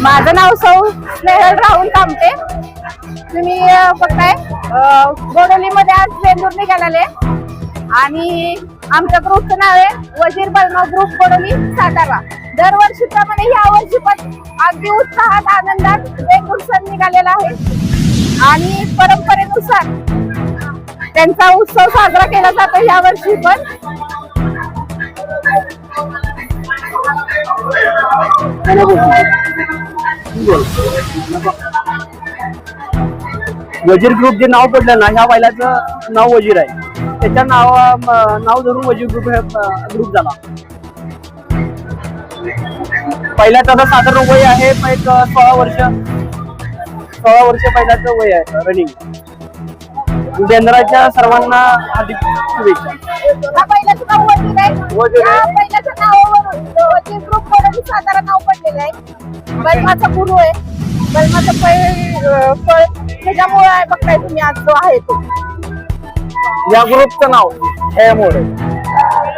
माझं नाव सौ स्नेहल राहुल कामटे। तुम्ही बघताय गोडोलीमध्ये आज बेंदूर निघालेले आणि आमच्या ग्रुपचं नाव आहे वजीर बलमा ग्रुप गोडोली सातारा। दरवर्षीप्रमाणे या वर्षी पण अगदी उत्साहात आनंदात बेंदूर सण निघालेला आहे आणि परंपरेनुसार त्यांचा उत्सव साजरा केला जातो या वर्षी पण। वजीर ग्रुप जे नाव पडलं ना, ह्या बैलाचं नाव वजीर आहे, त्याच्या नाव धरून वजीर ग्रुप झाला। पहिल्या त्याचा साधारण वय आहे एक 16 वर्ष पहिल्याचं वय आहे रनिंग। बेंद्राच्या सर्वांना हार्दिक शुभेच्छा। बैलाचं नाव वजीर आहे, बैलाच्या नावावरून वजीर ग्रुप गोडोली सातारा नाव पडलेलं आहे। बलमाचा गुरु आहे, बलमाचं फळ त्याच्यामुळे आहे बघताय तुम्ही आज जो आहे तो। या ग्रुपचं नाव ह्यामुळे,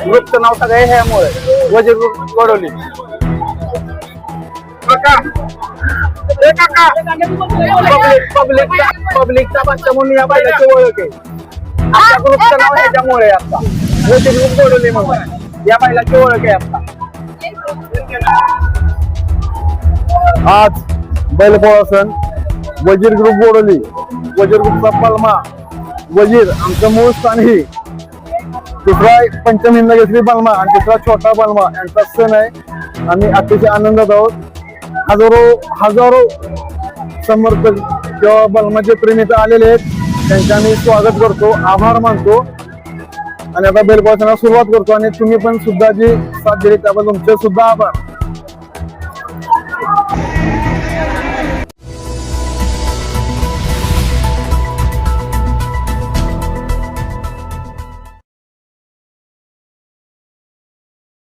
ग्रुपचं नाव सगळे ह्यामुळे वजीर ग्रुप गोडोली। पब्लिकचा भाषा म्हणून या बैलाची ओळख आहे। आपल्या ग्रुपचं नाव ह्याच्यामुळे आता वजीर ग्रुप गोडोली म्हणून या बैलाची ओळख आहे आता। आज बैलपोळा सण वजीर ग्रुप गोडोली, वजीर ग्रुपचा बलमा वजीर आमचं मूळ स्थान ही दुसरा पंचम हिंदकेसरी बलमा आणि दुसरा छोटा बलमा यांचा सण आहे। आम्ही अतिशय आनंदात आहोत। हजारो समर्थक किंवा बलमाचे प्रेमी इथं आलेले आहेत, त्यांचे आम्ही स्वागत करतो, आभार मानतो आणि आता बैलपोळा सणाला सुरुवात करतो। आणि तुम्ही पण सुद्धा जी साथ दिली त्याबद्दल तुमचे सुद्धा आभार।